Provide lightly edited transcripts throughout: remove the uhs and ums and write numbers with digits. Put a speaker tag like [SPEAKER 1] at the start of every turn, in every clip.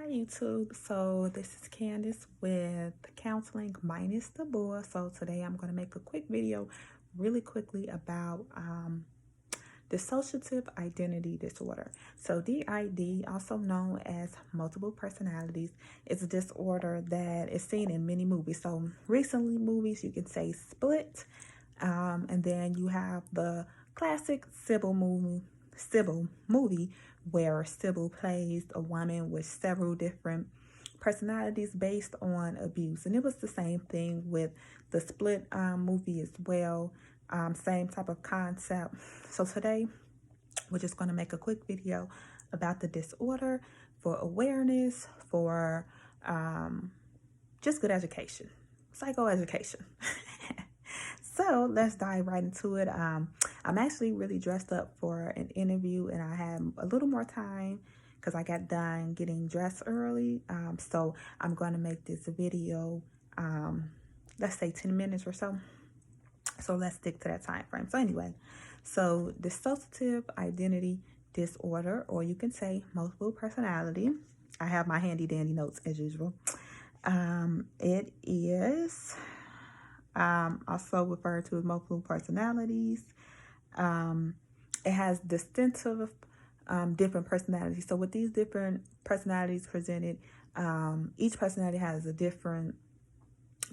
[SPEAKER 1] Hi YouTube. So this is Candace with Counseling Minus the Bore. So today I'm going to make a quick video really quickly about dissociative identity disorder. So DID, also known as multiple personalities, is a disorder that is seen in many movies. So recently movies, you can say Split, and then you have the classic Sybil movie where Sybil plays a woman with several different personalities based on abuse. And it was the same thing with the Split movie as well. Same type of concept. So today we're just going to make a quick video about the disorder for awareness, for just good education, psychoeducation. So let's dive right into it. I'm actually really dressed up for an interview and I had a little more time because I got done getting dressed early. So I'm going to make this video, let's say 10 minutes or so. So let's stick to that time frame. So anyway, so dissociative identity disorder, or you can say multiple personality. I have my handy dandy notes as usual. It is also referred to as multiple personalities. It has distinctive different personalities. So with these different personalities presented, each personality has a different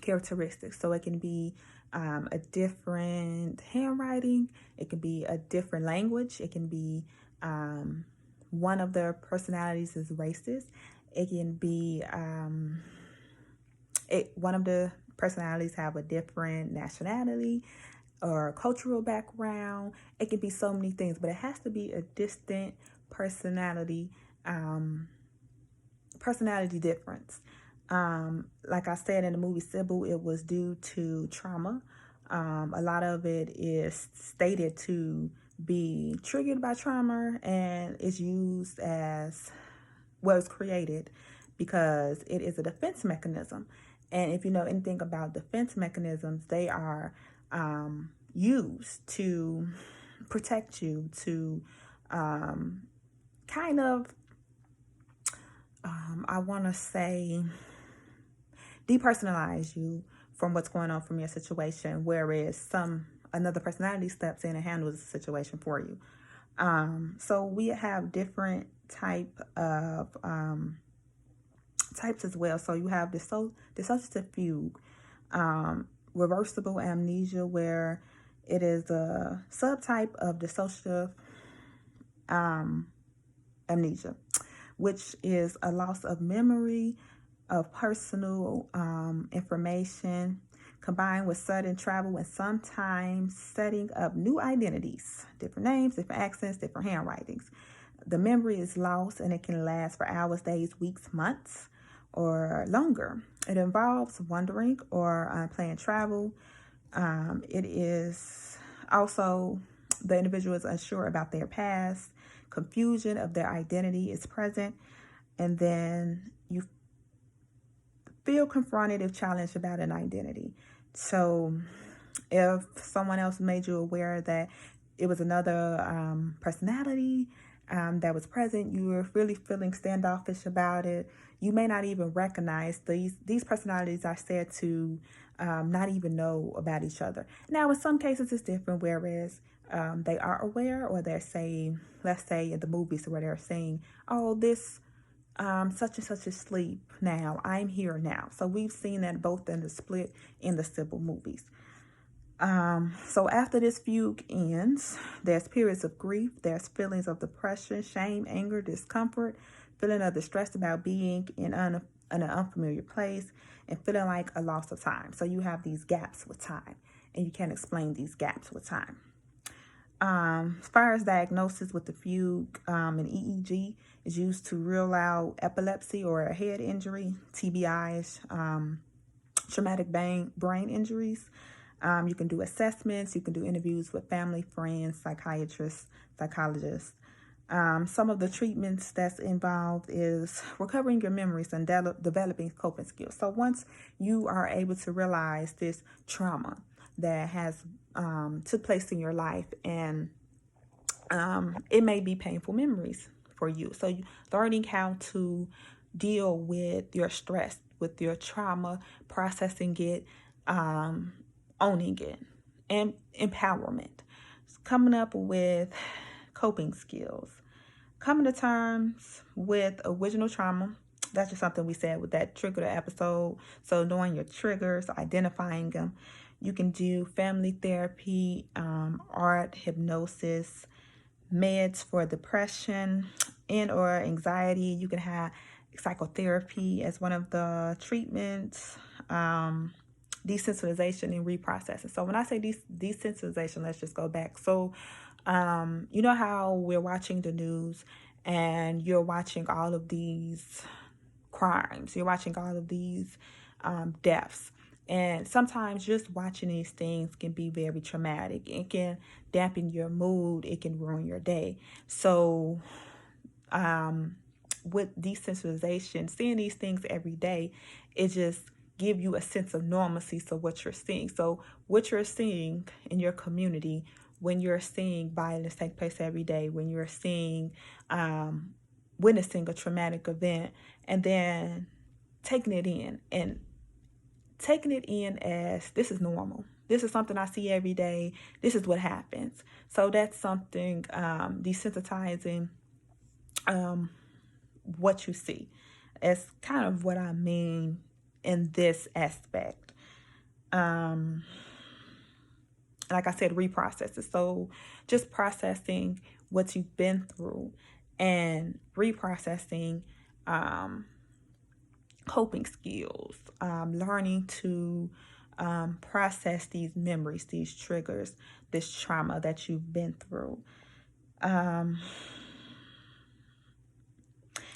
[SPEAKER 1] characteristic. So it can be a different handwriting, it can be a different language, it can be one of their personalities is racist, it can be one of the personalities have a different nationality or cultural background. It can be so many things, but it has to be a distinct personality difference. Like I said in the movie Sybil, it was due to trauma. A lot of it is stated to be triggered by trauma and is used as was created because it is a defense mechanism. And if you know anything about defense mechanisms, they are used to protect you, to kind of, I want to say, depersonalize you from what's going on from your situation, whereas another personality steps in and handles the situation for you. So we have different types as well. So you have dissociative fugue, reversible amnesia, where it is a subtype of dissociative amnesia, which is a loss of memory of personal information combined with sudden travel and sometimes setting up new identities, different names, different accents, different handwritings. The memory is lost and it can last for hours, days, weeks, months, or longer. It involves wandering or unplanned travel. It is also the individual is unsure about their past. Confusion of their identity is present. And then you feel confronted if challenged about an identity. So if someone else made you aware that it was another personality that was present, you were really feeling standoffish about it. You may not even recognize these personalities are said to not even know about each other. Now, in some cases, it's different, whereas they are aware, or they're saying, let's say in the movies where they're saying, oh, this such and such is asleep now, I'm here now. So we've seen that both in the Split and the Sybil movies. So after this fugue ends, there's periods of grief, there's feelings of depression, shame, anger, discomfort, feeling of distress about being in an unfamiliar place, and feeling like a loss of time. So you have these gaps with time, and you can't explain these gaps with time. As far as diagnosis with the fugue, an EEG is used to rule out epilepsy or a head injury, TBIs, traumatic brain injuries. You can do assessments. You can do interviews with family, friends, psychiatrists, psychologists. Some of the treatments that's involved is recovering your memories and developing coping skills. So once you are able to realize this trauma that has took place in your life, and it may be painful memories for you. So learning how to deal with your stress, with your trauma, processing it, owning it, and empowerment. Coming up with coping skills, coming to terms with original trauma. That's just something we said with that trigger episode. So knowing your triggers, identifying them. You can do family therapy, art, hypnosis, meds for depression and or anxiety. You can have psychotherapy as one of the treatments. Desensitization and reprocessing. So when I say desensitization, let's just go back. So you know how we're watching the news and you're watching all of these crimes, you're watching all of these deaths. And sometimes just watching these things can be very traumatic. It can dampen your mood. It can ruin your day. So with desensitization, seeing these things every day, it just give you a sense of normalcy. So what you're seeing. So what you're seeing in your community, when you're seeing violence take place every day, when you're seeing, witnessing a traumatic event, and then taking it in and taking it in as this is normal. This is something I see every day. This is what happens. So that's something desensitizing what you see. It's kind of what I mean in this aspect. Like I said, reprocesses. So just processing what you've been through and reprocessing coping skills, learning to process these memories, these triggers, this trauma that you've been through.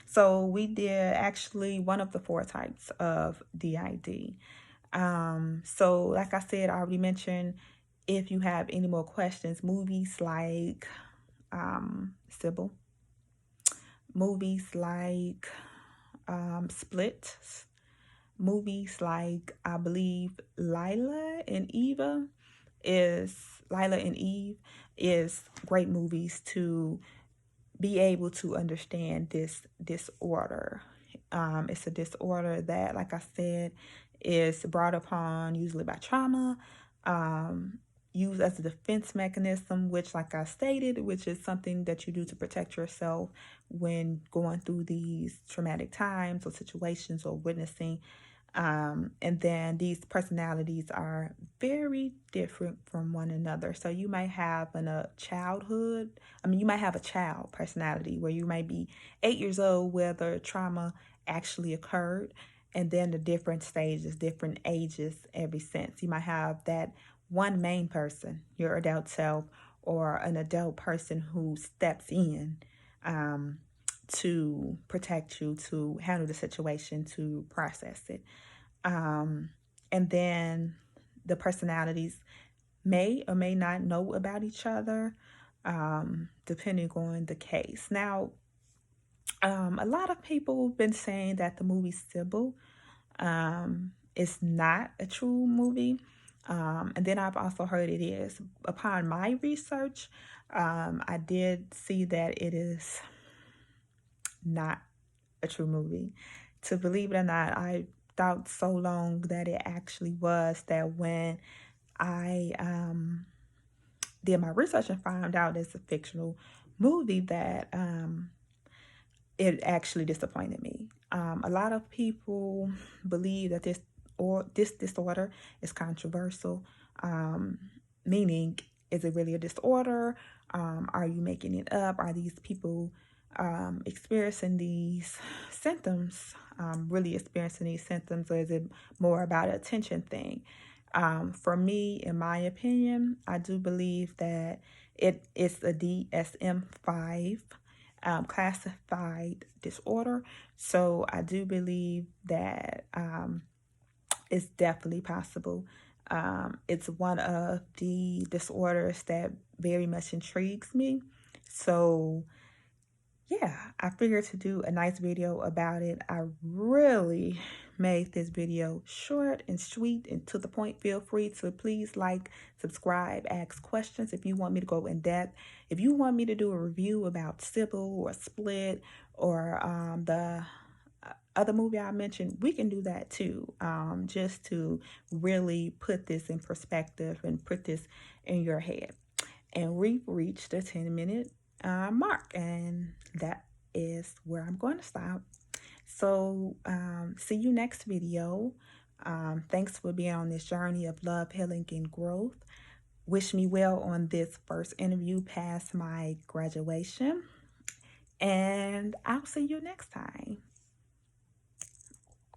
[SPEAKER 1] So we did actually one of the 4 types of DID. So like I said, I already mentioned, if you have any more questions, movies like Sybil, movies like Split, movies like, I believe, Lila and Eve is great movies to be able to understand this disorder. It's a disorder that, like I said, is brought upon usually by trauma, used as a defense mechanism, which, like I stated, which is something that you do to protect yourself when going through these traumatic times or situations or witnessing. And then these personalities are very different from one another. So you might have you might have a child personality where you might be 8 years old where the trauma actually occurred, and then the different stages, different ages ever since. You might have that one main person, your adult self, or an adult person who steps in to protect you, to handle the situation, to process it. And then the personalities may or may not know about each other, depending on the case. Now, a lot of people have been saying that the movie Sybil is not a true movie. And then I've also heard it is. Upon my research, I did see that it is not a true movie. To believe it or not, I thought so long that it actually was, that when I did my research and found out it's a fictional movie, that it actually disappointed me. A lot of people believe that this disorder is controversial, meaning, is it really a disorder? Are you making it up? Are these people experiencing these symptoms, really experiencing these symptoms, or is it more about an attention thing? For me, in my opinion, I do believe that it is a DSM-5 classified disorder. So I do believe that it's definitely possible. It's one of the disorders that very much intrigues me. So yeah, I figured to do a nice video about it. I really made this video short and sweet and to the point. Feel free to please like, subscribe, ask questions if you want me to go in depth. If you want me to do a review about Sybil or Split or the other movie I mentioned, we can do that too, just to really put this in perspective and put this in your head. And we've reached the 10-minute mark, and that is where I'm going to stop. So, see you next video. Thanks for being on this journey of love, healing, and growth. Wish me well on this first interview past my graduation. And I'll see you next time.